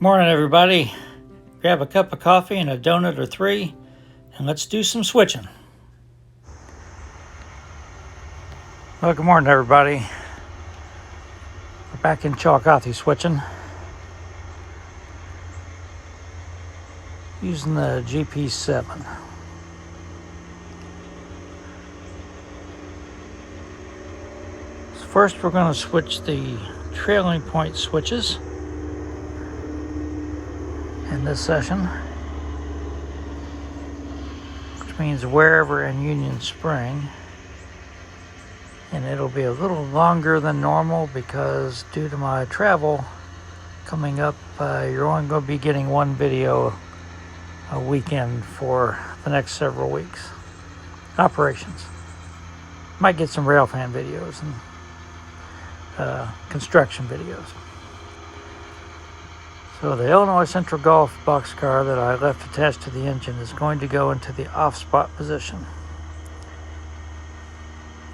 Morning, everybody. Grab a cup of coffee and a donut or three, and let's do some switching. Well, good morning, everybody. We're back in Chillicothe switching, using the GP7. So first, we're going to switch the trailing point switches in this session, which means Wearever and Union Spring. And it'll be a little longer than normal because due to my travel coming up, you're only going to be getting one video a weekend for the next several weeks. Operations. Might get some railfan videos and construction videos. So the Illinois Central Gulf boxcar that I left attached to the engine is going to go into the off-spot position.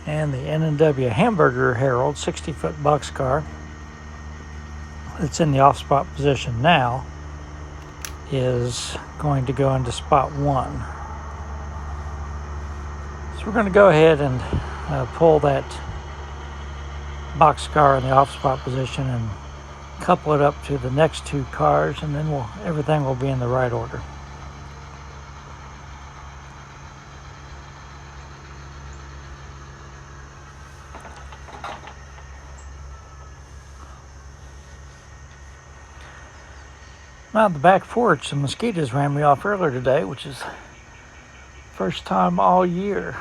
And the N&W Hamburger Herald 60-foot boxcar that's in the off-spot position now is going to go into spot 1. So we're going to go ahead and pull that boxcar in the off-spot position and couple it up to the next two cars, and then everything will be in the right order. Now, the back porch, some mosquitoes ran me off earlier today, which is first time all year.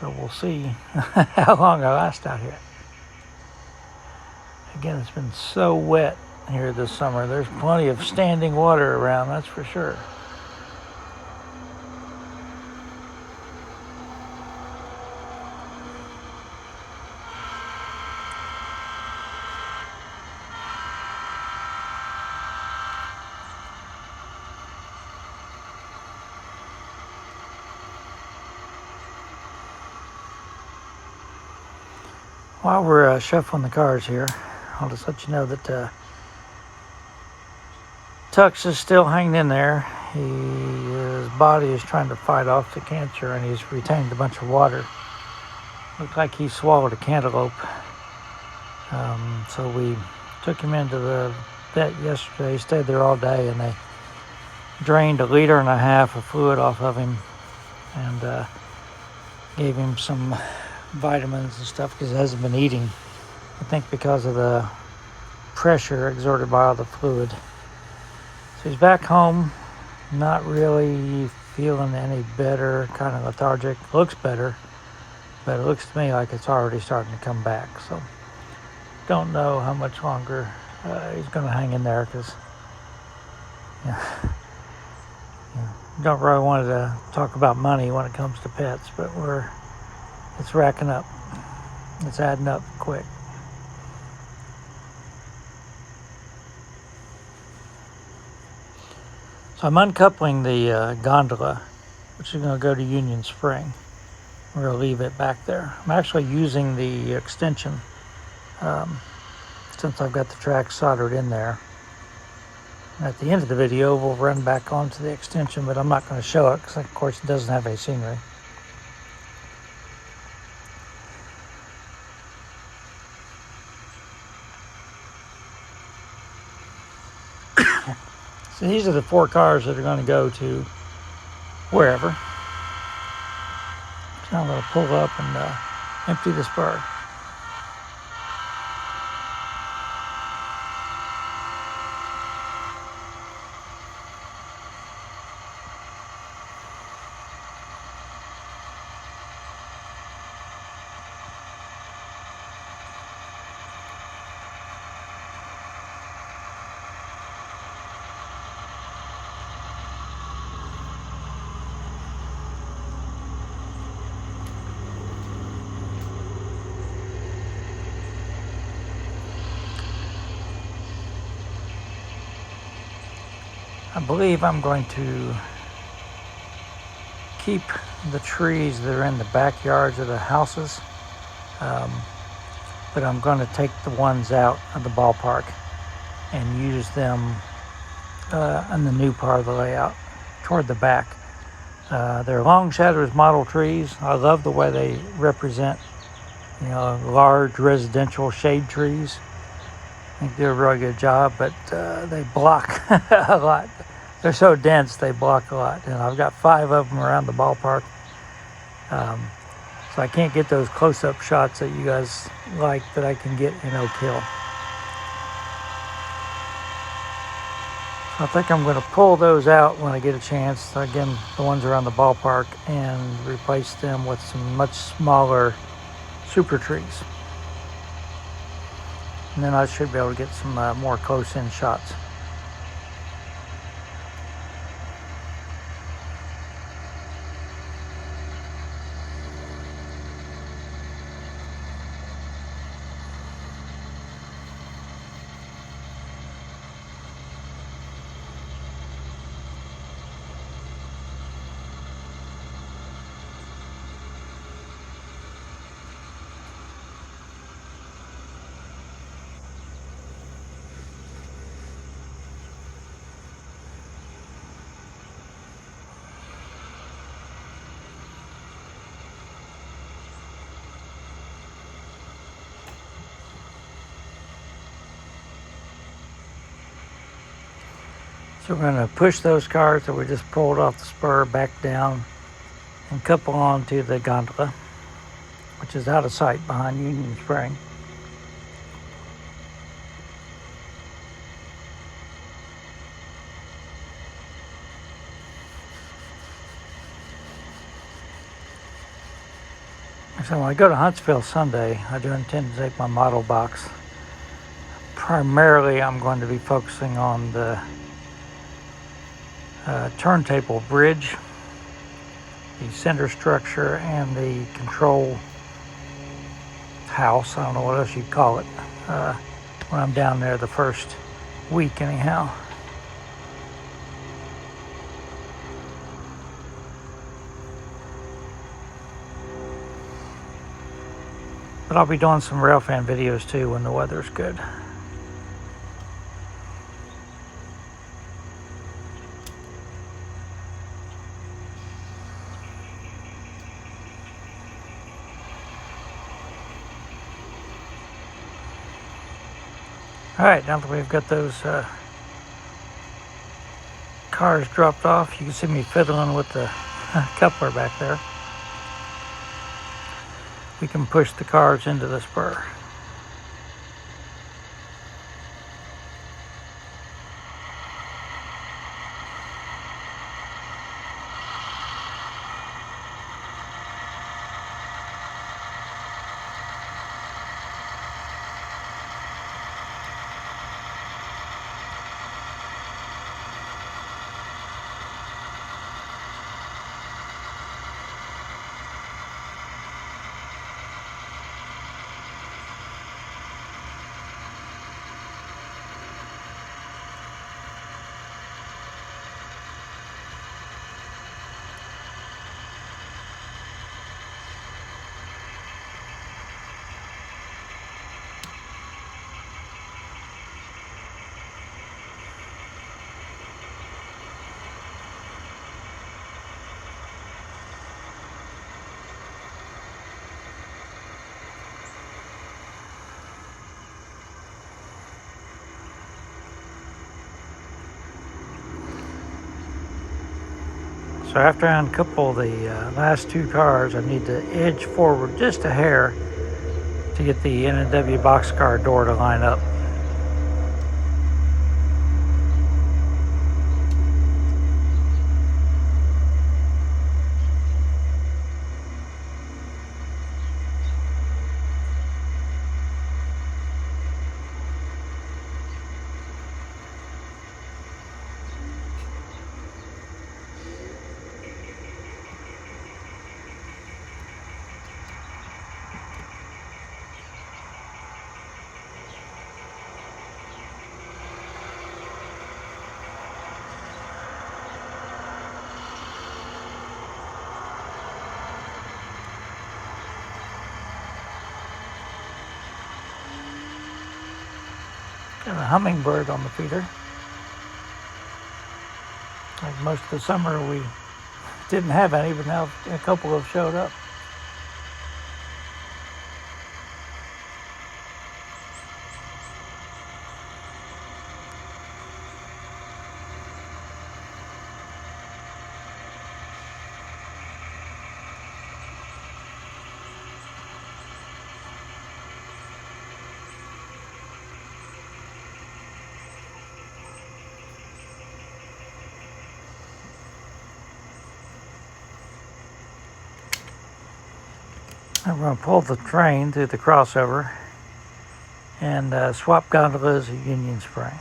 So we'll see how long I last out here. Again, it's been so wet here this summer. There's plenty of standing water around, that's for sure. While we're shuffling the cars here, I'll just let you know that Tux is still hanging in there. His body is trying to fight off the cancer, and he's retained a bunch of water. Looked like he swallowed a cantaloupe. So we took him into the vet yesterday. He stayed there all day, and they drained 1.5 liters of fluid off of him and gave him some vitamins and stuff because he hasn't been eating. I think because of the pressure exerted by all the fluid. So he's back home, not really feeling any better, kind of lethargic. Looks better, but it looks to me like it's already starting to come back. So don't know how much longer he's going to hang in there because don't really want to talk about money when it comes to pets, but it's racking up. It's adding up quick. So I'm uncoupling the gondola, which is going to go to Union Spring. We're going to leave it back there. I'm actually using the extension since I've got the track soldered in there. At the end of the video, we'll run back onto the extension, but I'm not going to show it because, of course, it doesn't have any scenery. So these are the 4 cars that are going to go to Wearever. So I'm going to pull up and empty the spur. I believe I'm going to keep the trees that are in the backyards of the houses, but I'm going to take the ones out of the ballpark and use them in the new part of the layout toward the back. They're long shadows model trees. I love the way they represent, large residential shade trees. I think they do a really good job, but they block a lot. They're so dense, they block a lot. And I've got 5 of them around the ballpark. So I can't get those close-up shots that you guys like that I can get in Oak Hill. I think I'm going to pull those out when I get a chance. Again, the ones around the ballpark, and replace them with some much smaller super trees. And then I should be able to get some more close-in shots. So we're going to push those cars that we just pulled off the spur back down and couple onto the gondola, which is out of sight behind Union Spring. So when I go to Huntsville Sunday, I do intend to take my model box. Primarily, I'm going to be focusing on the turntable bridge, the center structure, and the control house. I don't know what else you'd call it when I'm down there the first week anyhow. But I'll be doing some railfan videos too when the weather's good. All right, now that we've got those cars dropped off, you can see me fiddling with the coupler back there. We can push the cars into the spur. So after I uncouple the last 2 cars, I need to edge forward just a hair to get the N&W boxcar door to line up. Got a hummingbird on the feeder. Like most of the summer we didn't have any, but now a couple have showed up. I'm going to pull the train through the crossover and swap gondolas at Union Spring.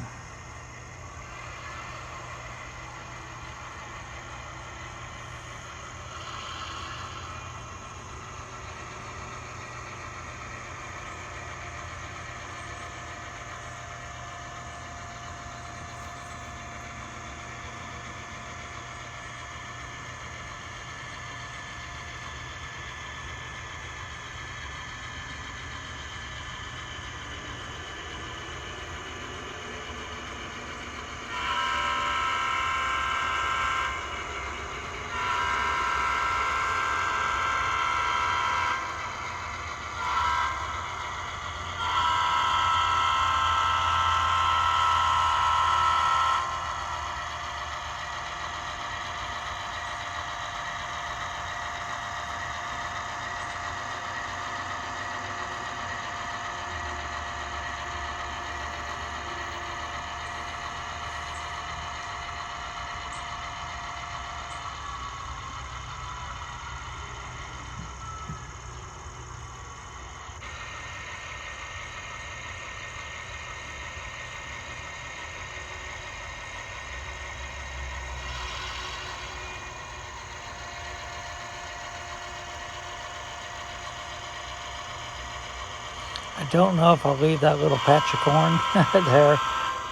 I don't know if I'll leave that little patch of corn there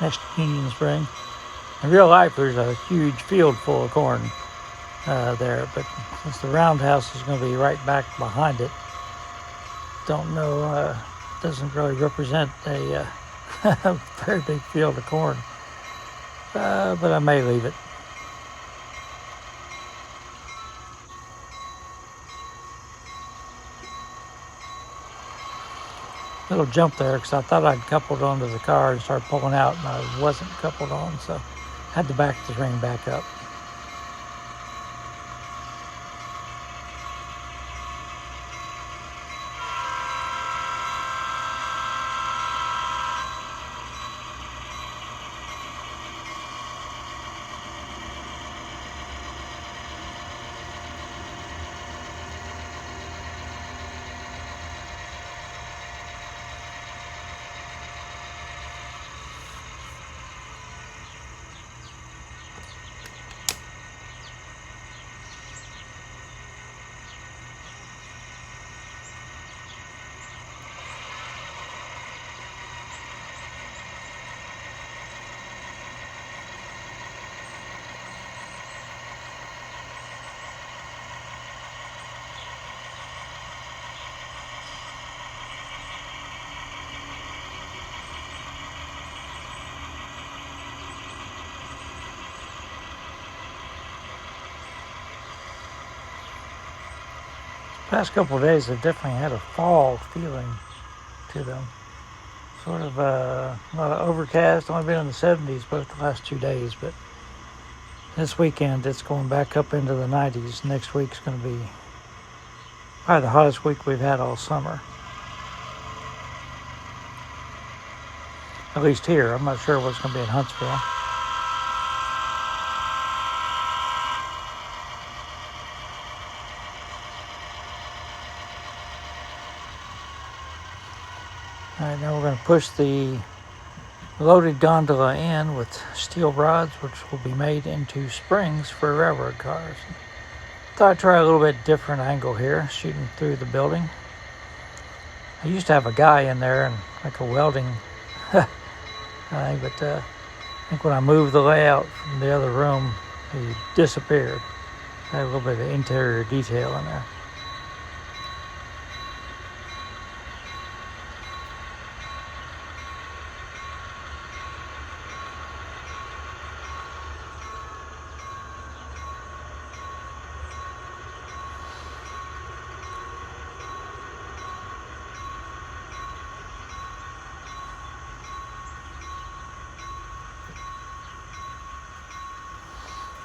next to Union Spring. In real life, there's a huge field full of corn there, but since the roundhouse is going to be right back behind it, don't know, doesn't really represent a very big field of corn, but I may leave it. Little jump there because I thought I'd coupled onto the car and started pulling out, and I wasn't coupled on, so I had to back the train back up. Past couple of days have definitely had a fall feeling to them. Sort of a lot of overcast, only been in the 70s both the last 2 days, but this weekend it's going back up into the 90s. Next week's going to be probably the hottest week we've had all summer. At least here. I'm not sure what's going to be in Huntsville. All right, now we're going to push the loaded gondola in with steel rods, which will be made into springs for railroad cars. Thought I'd try a little bit different angle here, shooting through the building. I used to have a guy in there and like a welding thing, but I think when I moved the layout from the other room, he disappeared. I had a little bit of interior detail in there.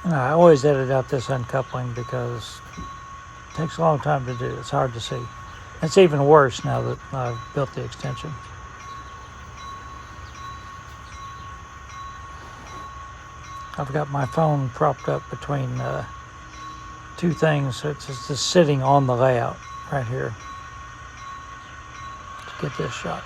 I always edit out this uncoupling because it takes a long time to do. It's hard to see. It's even worse now that I've built the extension. I've got my phone propped up between two things, so it's just sitting on the layout right here to get this shot.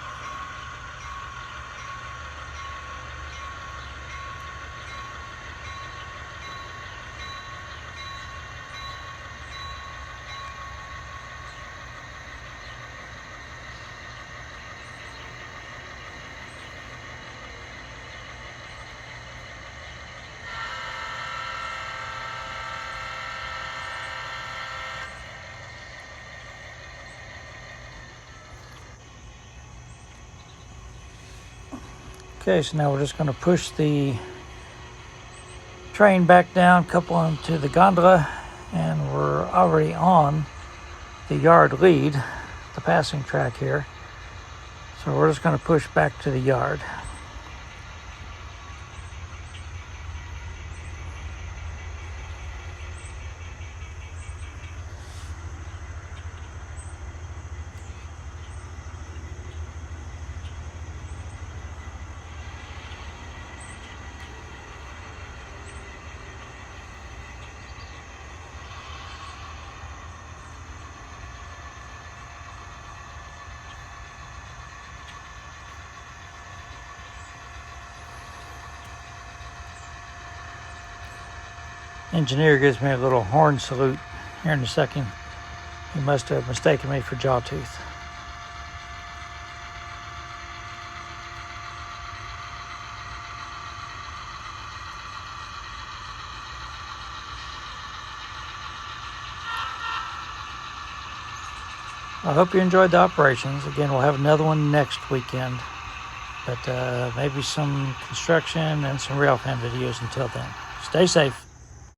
Okay, so now we're just going to push the train back down, couple them to the gondola, and we're already on the yard lead, the passing track here. So we're just going to push back to the yard. Engineer gives me a little horn salute here in a second. He must have mistaken me for Jawtooth. I hope you enjoyed the operations. Again, we'll have another one next weekend, but maybe some construction and some rail fan videos until then. Stay safe.